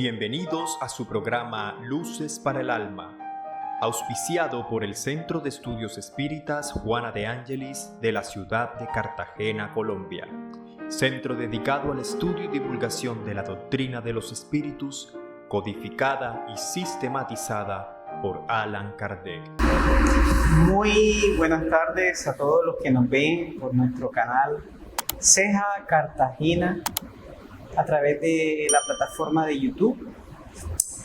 Bienvenidos a su programa Luces para el Alma, auspiciado por el Centro de Estudios Espíritas Juana de Ángelis de la ciudad de Cartagena, Colombia. Centro dedicado al estudio y divulgación de la doctrina de los espíritus, codificada y sistematizada por Allan Kardec. Muy buenas tardes a todos los que nos ven por nuestro canal Ceja Cartagena a través de la plataforma de YouTube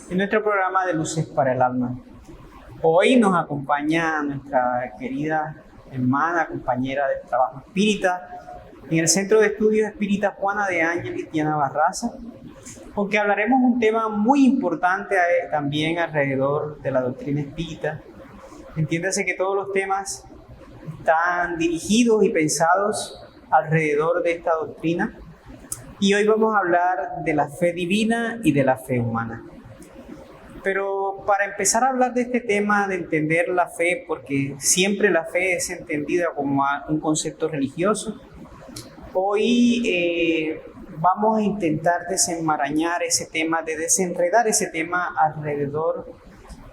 en nuestro programa de Luces para el Alma. Hoy nos acompaña nuestra querida hermana, compañera del trabajo espírita en el Centro de Estudios Espíritas Juana de Ángelis, Diana Barraza, porque hablaremos un tema muy importante también alrededor de la doctrina espírita. Entiéndase que todos los temas están dirigidos y pensados alrededor de esta doctrina. Y hoy vamos a hablar de la fe divina y de la fe humana. Pero para empezar a hablar de este tema, de entender la fe, porque siempre la fe es entendida como un concepto religioso, hoy vamos a intentar desenmarañar ese tema, de desenredar ese tema alrededor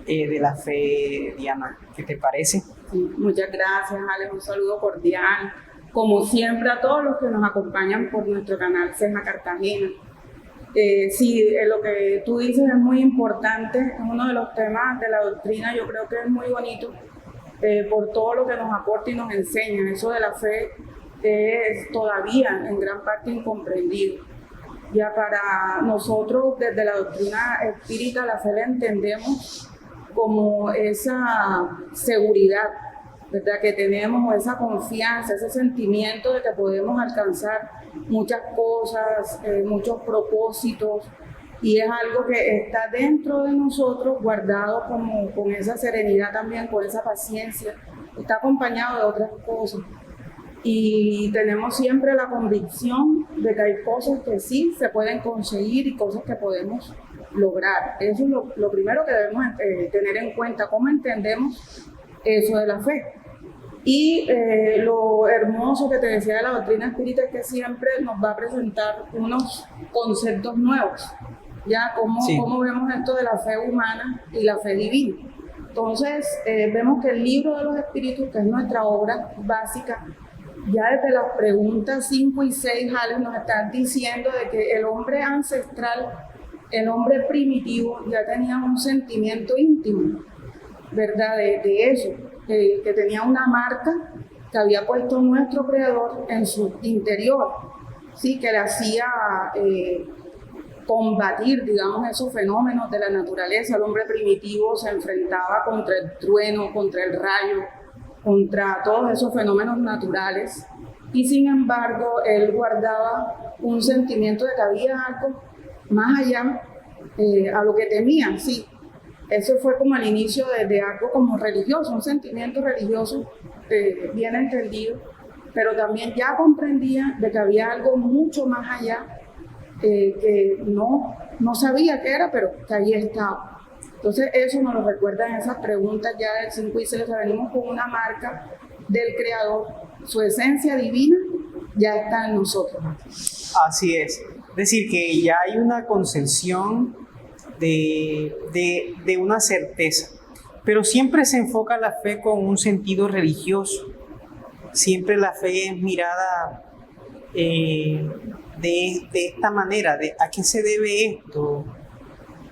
de la fe, Diana. ¿Qué te parece? Sí, muchas gracias, Alex. Un saludo cordial. Como siempre, a todos los que nos acompañan por nuestro canal Ceja Cartagena. Sí, lo que tú dices es muy importante, es uno de los temas de la doctrina, yo creo que es muy bonito por todo lo que nos aporta y nos enseña. Eso de la fe es todavía en gran parte incomprendido. Ya para nosotros, desde la doctrina espírita, la fe la entendemos como esa seguridad, ¿verdad? Que tenemos, esa confianza, ese sentimiento de que podemos alcanzar muchas cosas, muchos propósitos, y es algo que está dentro de nosotros, guardado como con esa serenidad también, con esa paciencia, está acompañado de otras cosas. Y tenemos siempre la convicción de que hay cosas que sí se pueden conseguir y cosas que podemos lograr. Eso es lo primero que debemos tener en cuenta, cómo entendemos eso de la fe. Y lo hermoso que te decía de la doctrina espírita es que siempre nos va a presentar unos conceptos nuevos, ya cómo vemos esto de la fe humana y la fe divina. Entonces vemos que el libro de los espíritus, que es nuestra obra básica, ya desde las preguntas 5 y 6, Alex, nos están diciendo de que el hombre ancestral, el hombre primitivo, ya tenía un sentimiento íntimo, ¿verdad? De eso, que tenía una marca que había puesto nuestro Creador en su interior, ¿sí? Que le hacía combatir, digamos, esos fenómenos de la naturaleza. El hombre primitivo se enfrentaba contra el trueno, contra el rayo, contra todos esos fenómenos naturales, y sin embargo él guardaba un sentimiento de que había algo más allá a lo que temía. Sí, eso fue como el inicio de algo como religioso, un sentimiento religioso bien entendido, pero también ya comprendía de que había algo mucho más allá que no sabía qué era, pero que ahí estaba. Entonces eso nos lo recuerda en esas preguntas ya del 5 y 6, o sea, venimos con una marca del Creador, su esencia divina ya está en nosotros. Así es decir, que ya hay una concepción de una certeza, pero siempre se enfoca la fe con un sentido religioso. Siempre la fe es mirada de esta manera, de ¿a qué se debe esto?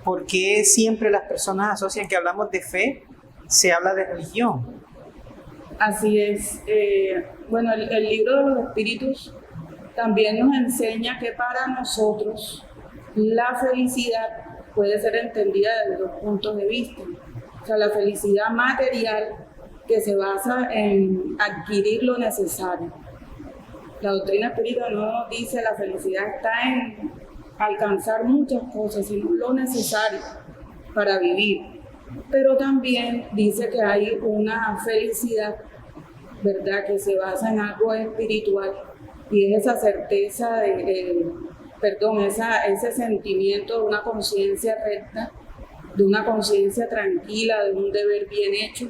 ¿Por qué siempre las personas asocian que hablamos de fe, se habla de religión? Así es. Bueno, el libro de los espíritus también nos enseña que para nosotros la felicidad puede ser entendida desde dos puntos de vista. O sea, la felicidad material, que se basa en adquirir lo necesario. La doctrina espírita no nos dice la felicidad está en alcanzar muchas cosas, sino lo necesario para vivir. Pero también dice que hay una felicidad, ¿verdad?, que se basa en algo espiritual, y es esa certeza ese sentimiento de una conciencia recta, de una conciencia tranquila, de un deber bien hecho,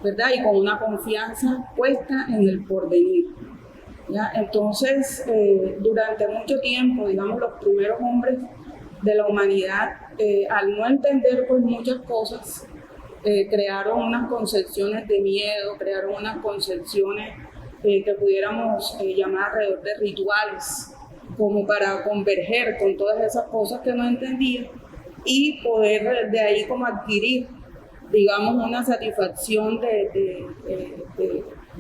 ¿verdad? Y con una confianza puesta en el porvenir. ¿Ya? Entonces, durante mucho tiempo, digamos, los primeros hombres de la humanidad al no entender pues muchas cosas, crearon unas concepciones de miedo, crearon unas concepciones que pudiéramos llamar alrededor de rituales, como para converger con todas esas cosas que no entendían y poder de ahí como adquirir, digamos, una satisfacción de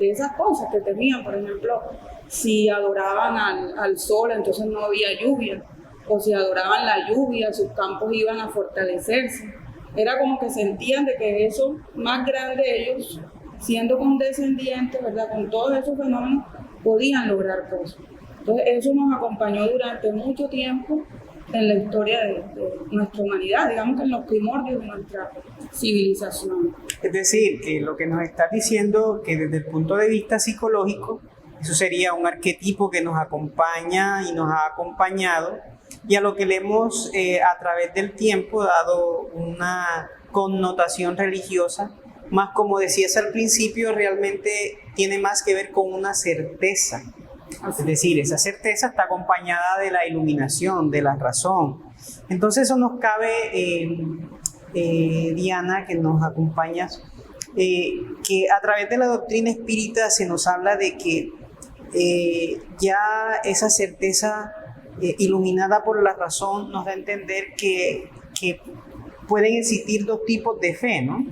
esas cosas que tenían. Por ejemplo, si adoraban al sol, entonces no había lluvia, o si adoraban la lluvia, sus campos iban a fortalecerse. Era como que sentían de que eso más grande, ellos siendo condescendientes, ¿verdad?, con todos esos fenómenos, podían lograr cosas. Entonces eso nos acompañó durante mucho tiempo en la historia de nuestra humanidad, digamos que en los primordios de nuestra civilización. Es decir, que lo que nos estás diciendo, que desde el punto de vista psicológico, eso sería un arquetipo que nos acompaña y nos ha acompañado, y a lo que le hemos a través del tiempo dado una connotación religiosa, más como decías al principio, realmente tiene más que ver con una certeza. Es decir, esa certeza está acompañada de la iluminación, de la razón. Entonces eso nos cabe, Diana, que nos acompañas, que a través de la doctrina espírita se nos habla de que ya esa certeza iluminada por la razón nos da a entender que pueden existir dos tipos de fe, ¿no?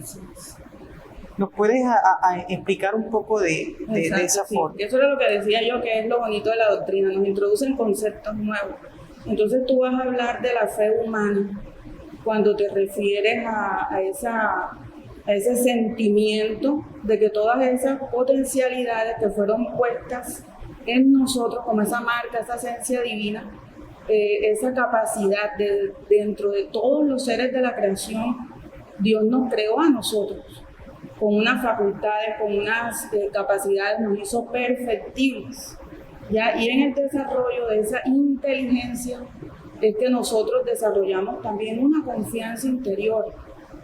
¿Nos puedes explicar un poco de esa forma? Eso es lo que decía yo, que es lo bonito de la doctrina, nos introducen conceptos nuevos. Entonces tú vas a hablar de la fe humana cuando te refieres a ese sentimiento de que todas esas potencialidades que fueron puestas en nosotros, como esa marca, esa esencia divina, esa capacidad dentro de todos los seres de la creación, Dios nos creó a nosotros con unas facultades, con unas capacidades, nos hizo perfectibles, ¿ya? Y en el desarrollo de esa inteligencia es que nosotros desarrollamos también una confianza interior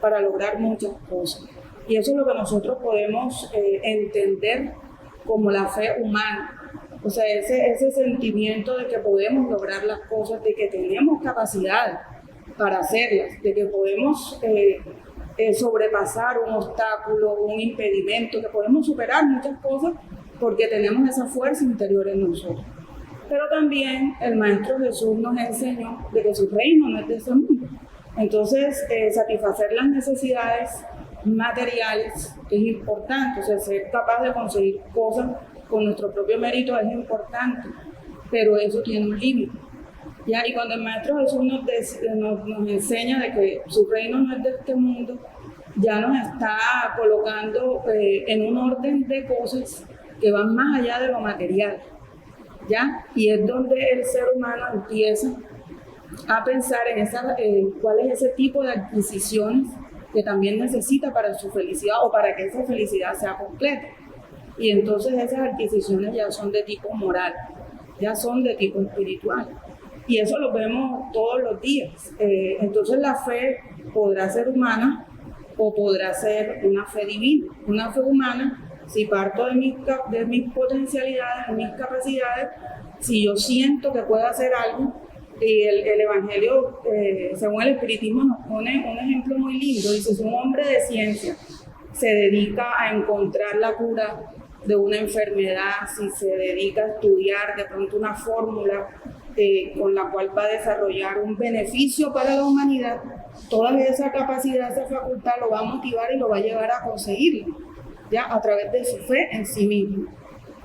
para lograr muchas cosas. Y eso es lo que nosotros podemos entender como la fe humana. O sea, ese sentimiento de que podemos lograr las cosas, de que tenemos capacidad para hacerlas, de que podemos sobrepasar un obstáculo, un impedimento, que podemos superar muchas cosas porque tenemos esa fuerza interior en nosotros. Pero también el Maestro Jesús nos enseñó de que su reino no es de ese mundo. Entonces, satisfacer las necesidades materiales es importante, o sea, ser capaz de conseguir cosas con nuestro propio mérito es importante, pero eso tiene un límite. ¿Ya? Y cuando el Maestro Jesús nos enseña de que su reino no es de este mundo, ya nos está colocando en un orden de cosas que van más allá de lo material, ¿ya? Y es donde el ser humano empieza a pensar en cuál es ese tipo de adquisiciones que también necesita para su felicidad o para que esa felicidad sea completa. Y entonces esas adquisiciones ya son de tipo moral, ya son de tipo espiritual. Y eso lo vemos todos los días. Entonces la fe podrá ser humana o podrá ser una fe divina. Una fe humana, si parto de mis potencialidades, de mis capacidades, si yo siento que puedo hacer algo, y el Evangelio, según el Espiritismo, nos pone un ejemplo muy lindo. Dice, si un hombre de ciencia se dedica a encontrar la cura de una enfermedad, si se dedica a estudiar de pronto una fórmula con la cual va a desarrollar un beneficio para la humanidad, toda esa capacidad, esa facultad lo va a motivar y lo va a llevar a conseguirlo, ya a través de su fe en sí mismo.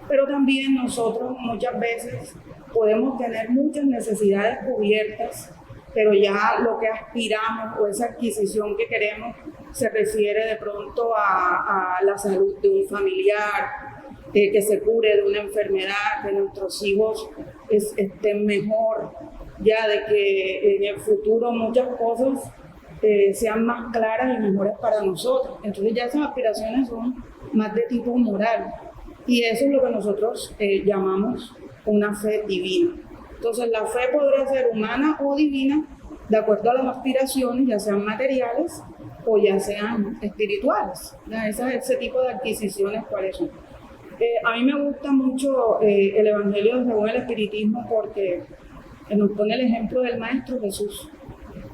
Pero también nosotros muchas veces podemos tener muchas necesidades cubiertas, pero ya lo que aspiramos o esa adquisición que queremos se refiere de pronto a la salud de un familiar, que se cure de una enfermedad, que nuestros hijos estén mejor, ya de que en el futuro muchas cosas sean más claras y mejores para nosotros. Entonces ya esas aspiraciones son más de tipo moral y eso es lo que nosotros llamamos una fe divina. Entonces la fe podrá ser humana o divina de acuerdo a las aspiraciones, ya sean materiales o ya sean espirituales. ¿Ya? Ese tipo de adquisiciones, ¿cuáles son? A mí me gusta mucho el Evangelio según el Espiritismo porque nos pone el ejemplo del Maestro Jesús.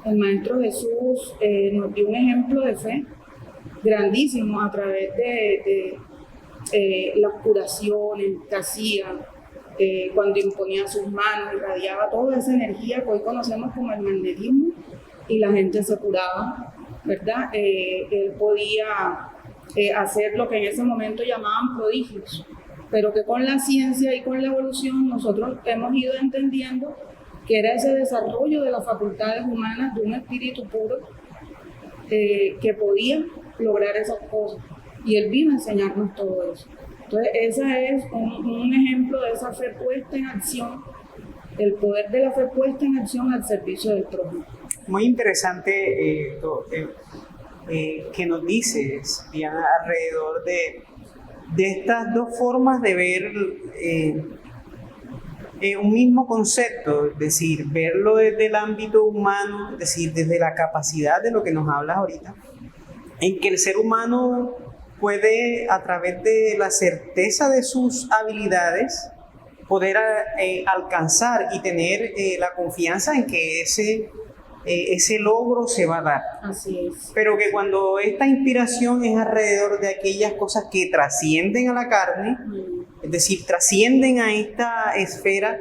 el Maestro Jesús nos dio un ejemplo de fe grandísimo a través de las curaciones que hacía, cuando imponía sus manos, irradiaba toda esa energía que hoy conocemos como el magnetismo y la gente se curaba, ¿verdad? Él podía hacer lo que en ese momento llamaban prodigios, pero que con la ciencia y con la evolución nosotros hemos ido entendiendo que era ese desarrollo de las facultades humanas de un espíritu puro que podía lograr esas cosas. Y él vino a enseñarnos todo eso. Entonces, ese es un ejemplo de esa fe puesta en acción, el poder de la fe puesta en acción al servicio del prójimo. Muy interesante que nos dices, Diana, alrededor de estas dos formas de ver un mismo concepto, es decir, verlo desde el ámbito humano, es decir, desde la capacidad de lo que nos hablas ahorita, en que el ser humano puede, a través de la certeza de sus habilidades, poder alcanzar y tener la confianza en que ese logro se va a dar. Así es. Pero que cuando esta inspiración es alrededor de aquellas cosas que trascienden a la carne, es decir, trascienden a esta esfera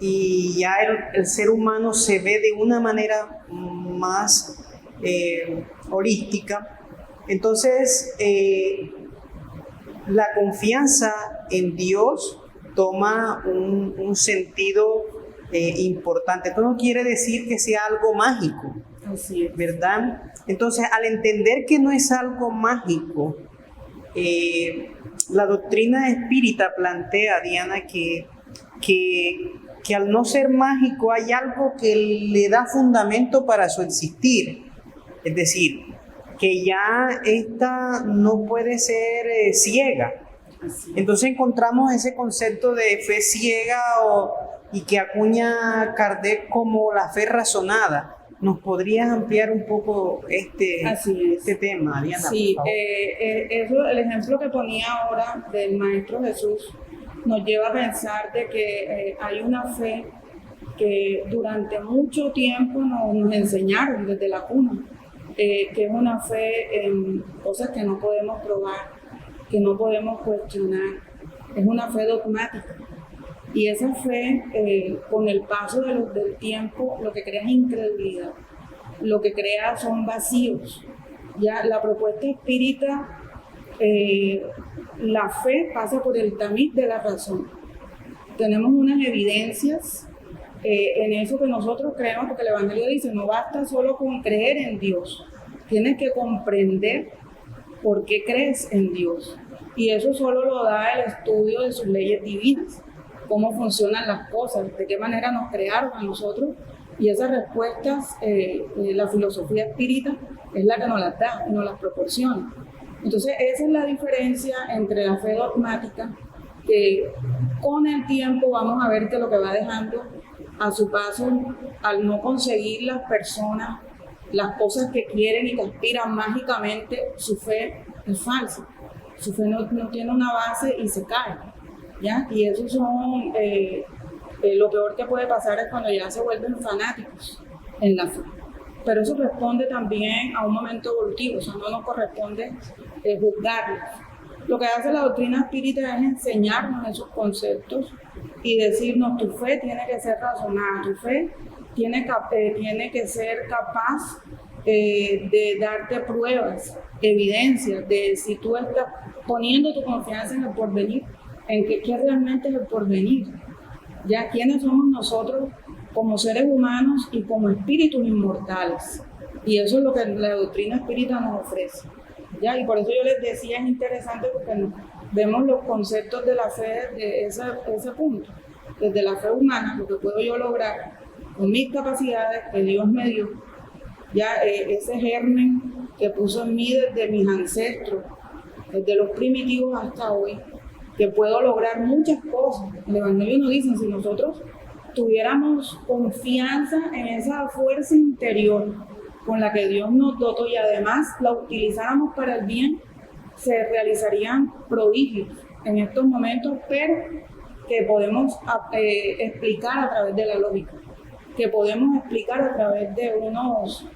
y ya el ser humano se ve de una manera más holística, entonces la confianza en Dios toma un sentido importante. Esto no quiere decir que sea algo mágico, Así es. ¿verdad? Entonces, al entender que no es algo mágico, la doctrina espírita plantea, Diana, que al no ser mágico hay algo que le da fundamento para su existir. Es decir, que ya esta no puede ser ciega. Entonces encontramos ese concepto de fe ciega y que acuña Kardec como la fe razonada. ¿Nos podrías ampliar un poco este tema, Diana? Sí, eso, el ejemplo que ponía ahora del Maestro Jesús nos lleva a pensar de que hay una fe que durante mucho tiempo nos enseñaron desde la cuna, que es una fe en cosas que no podemos probar, que no podemos cuestionar, es una fe dogmática. Y esa fe, con el paso del tiempo, lo que crea es incredulidad, lo que crea son vacíos. Ya la propuesta espírita, la fe pasa por el tamiz de la razón. Tenemos unas evidencias en eso que nosotros creemos, porque el Evangelio dice, no basta solo con creer en Dios, tienes que comprender por qué crees en Dios. Y eso solo lo da el estudio de sus leyes divinas, cómo funcionan las cosas, de qué manera nos crearon a nosotros, y esas respuestas la filosofía espírita es la que nos las da y nos las proporciona. Entonces esa es la diferencia entre la fe dogmática, que con el tiempo vamos a ver que lo que va dejando a su paso, al no conseguir las personas las cosas que quieren y que aspiran mágicamente, su fe es falsa, su fe no tiene una base y se cae, ¿ya? Y eso son, lo peor que puede pasar es cuando ya se vuelven fanáticos en la fe. Pero eso responde también a un momento evolutivo, o sea, no nos corresponde juzgarlos. Lo que hace la doctrina espírita es enseñarnos esos conceptos y decirnos, tu fe tiene que ser razonada, tu fe tiene que ser capaz de darte pruebas, evidencias, de si tú estás poniendo tu confianza en el porvenir, en qué realmente es el porvenir. Ya, ¿quiénes somos nosotros como seres humanos y como espíritus inmortales? Y eso es lo que la doctrina espírita nos ofrece. ¿Ya? Y por eso yo les decía, es interesante porque vemos los conceptos de la fe de ese punto. Desde la fe humana, lo que puedo yo lograr con mis capacidades que Dios me dio, ya ese germen que puso en mí desde mis ancestros, desde los primitivos hasta hoy, que puedo lograr muchas cosas. El Evangelio nos dice, si nosotros tuviéramos confianza en esa fuerza interior con la que Dios nos dotó y además la utilizáramos para el bien, se realizarían prodigios en estos momentos, pero que podemos explicar a través de la lógica. que podemos explicar a través de unos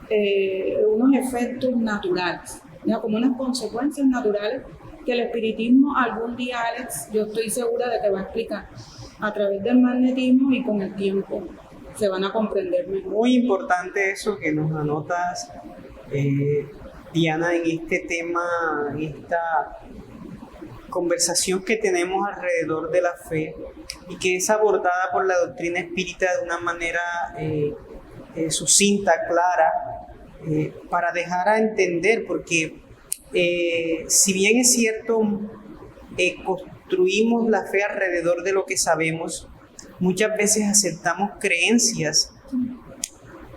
efectos naturales, ¿ya? Como unas consecuencias naturales que el espiritismo algún día, Alex, yo estoy segura de que va a explicar a través del magnetismo, y con el tiempo se van a comprender mejor. Muy importante eso que nos anotas, Diana, en este tema, en esta conversación que tenemos alrededor de la fe y que es abordada por la doctrina espírita de una manera sucinta, clara, para dejar a entender, porque si bien es cierto, construimos la fe alrededor de lo que sabemos, muchas veces aceptamos creencias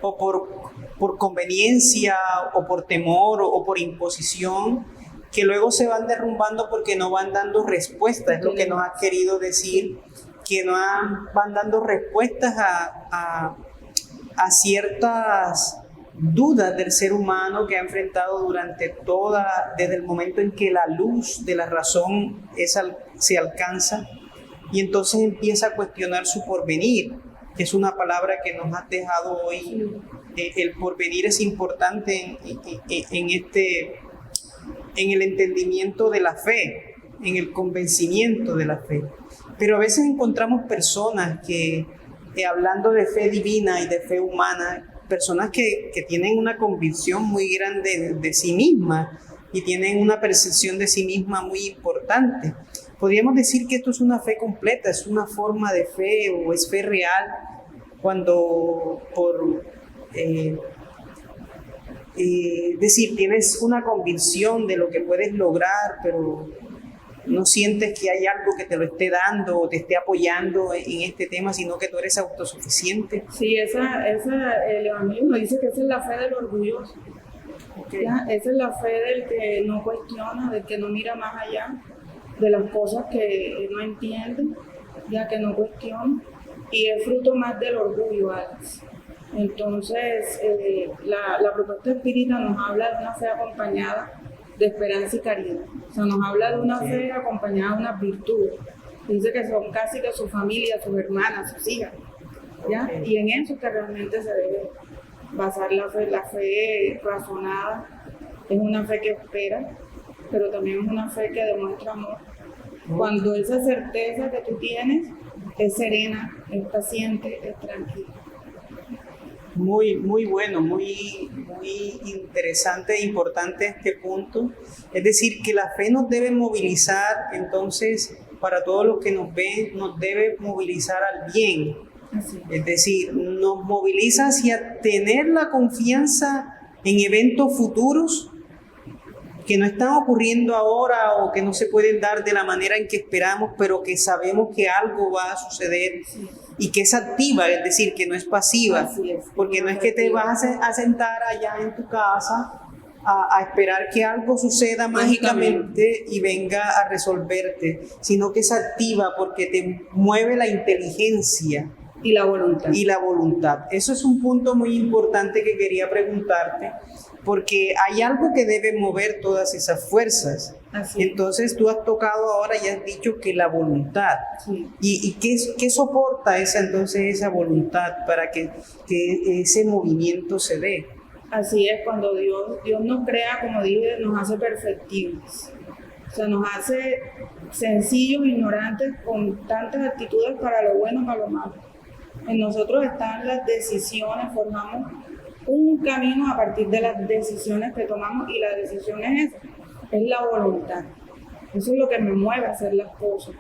o por conveniencia o por temor o por imposición, que luego se van derrumbando porque no van dando respuestas. Es lo que nos ha querido decir, que no van dando respuestas a ciertas dudas del ser humano que ha enfrentado desde el momento en que la luz de la razón se alcanza, y entonces empieza a cuestionar su porvenir, que es una palabra que nos has dejado hoy. El porvenir es importante en el entendimiento de la fe, en el convencimiento de la fe. Pero a veces encontramos personas que, hablando de fe divina y de fe humana, personas que tienen una convicción muy grande de sí mismas y tienen una percepción de sí misma muy importante. Podríamos decir que esto es una fe completa, es una forma de fe o es fe real, cuando decir, tienes una convicción de lo que puedes lograr, pero no sientes que hay algo que te lo esté dando o te esté apoyando en este tema, sino que tú eres autosuficiente. Sí, el Evangelio dice que esa es la fe del orgulloso. Okay. ¿Ya? Esa es la fe del que no cuestiona, del que no mira más allá de las cosas que no entiende, ya que no cuestiona, y es fruto más del orgullo, Alex. Entonces, la propuesta espírita nos habla de una fe acompañada de esperanza y caridad. O sea, nos habla de una fe acompañada de unas virtudes. Dice que son casi que su familia, sus hermanas, sus hijas, ¿ya? Y en eso que realmente se debe basar la fe. La fe razonada es una fe que espera, pero también es una fe que demuestra amor. Cuando esa certeza que tú tienes es serena, es paciente, es tranquila. Muy, muy bueno, muy interesante e importante este punto. Es decir, que la fe nos debe movilizar, entonces, para todos los que nos ven, nos debe movilizar al bien. Es decir, nos moviliza hacia tener la confianza en eventos futuros que no están ocurriendo ahora o que no se pueden dar de la manera en que esperamos, pero que sabemos que algo va a suceder. Sí. Y que es activa, es decir, que no es pasiva, porque no es que te vas a sentar allá en tu casa a esperar que algo suceda mágicamente y venga a resolverte, sino que es activa porque te mueve la inteligencia y la voluntad. Eso es un punto muy importante que quería preguntarte, porque hay algo que debe mover todas esas fuerzas. Entonces tú has tocado ahora y has dicho que la voluntad. Sí. ¿Y qué soporta esa voluntad para que ese movimiento se dé? Así es, cuando Dios nos crea, como dije, nos hace perfectibles. O sea, nos hace sencillos, ignorantes, con tantas actitudes para lo bueno y para lo malo. En nosotros están las decisiones, formamos un camino a partir de las decisiones que tomamos, y la decisión es la voluntad. Eso es lo que me mueve a hacer las cosas,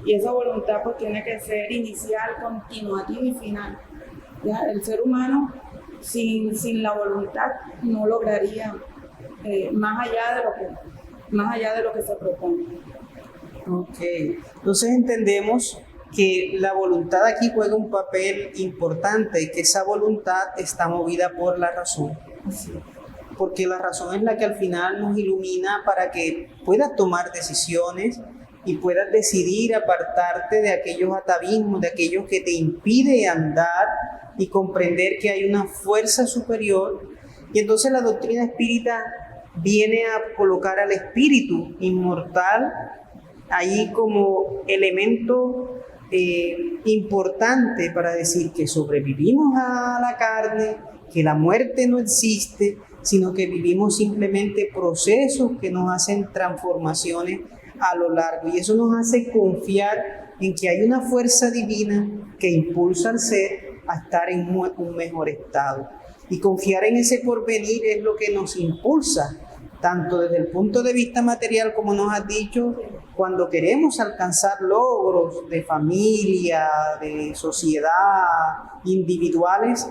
y esa voluntad pues tiene que ser inicial, continuativa y final. ¿Ya? El ser humano sin la voluntad no lograría más allá de lo que se propone. Ok, entonces entendemos que la voluntad aquí juega un papel importante y que esa voluntad está movida por la razón. Sí. Porque la razón es la que al final nos ilumina para que puedas tomar decisiones y puedas decidir apartarte de aquellos atavismos, de aquellos que te impiden andar, y comprender que hay una fuerza superior. Y entonces la doctrina espírita viene a colocar al espíritu inmortal ahí como elemento importante para decir que sobrevivimos a la carne, que la muerte no existe, sino que vivimos simplemente procesos que nos hacen transformaciones a lo largo. Y eso nos hace confiar en que hay una fuerza divina que impulsa al ser a estar en un mejor estado. Y confiar en ese porvenir es lo que nos impulsa, tanto desde el punto de vista material, como nos has dicho, cuando queremos alcanzar logros de familia, de sociedad, individuales,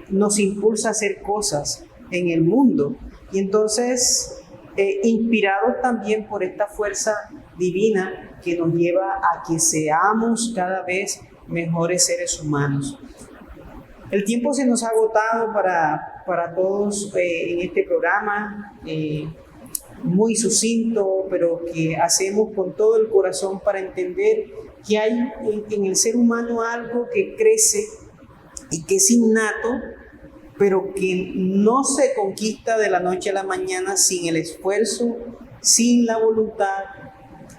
nos impulsa a hacer cosas en el mundo. Y entonces, inspirados también por esta fuerza divina que nos lleva a que seamos cada vez mejores seres humanos. El tiempo se nos ha agotado para todos en este programa, muy sucinto, pero que hacemos con todo el corazón para entender que hay en el ser humano algo que crece y que es innato, pero que no se conquista de la noche a la mañana sin el esfuerzo, sin la voluntad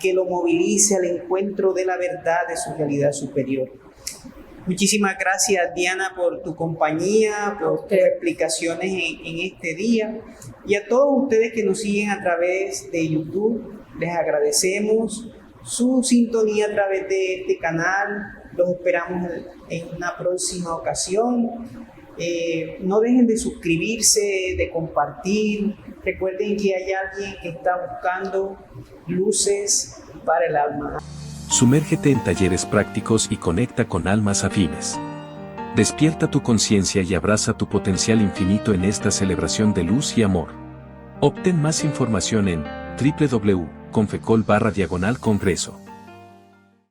que lo movilice al encuentro de la verdad de su realidad superior. Muchísimas gracias, Diana, por tu compañía, por tus explicaciones en este día. Y a todos ustedes que nos siguen a través de YouTube, les agradecemos su sintonía a través de este canal. Los esperamos en una próxima ocasión. No dejen de suscribirse, de compartir. Recuerden que hay alguien que está buscando luces para el alma. Sumérgete en talleres prácticos y conecta con almas afines. Despierta tu conciencia y abraza tu potencial infinito en esta celebración de luz y amor. Obtén más información en www.confecol/congreso.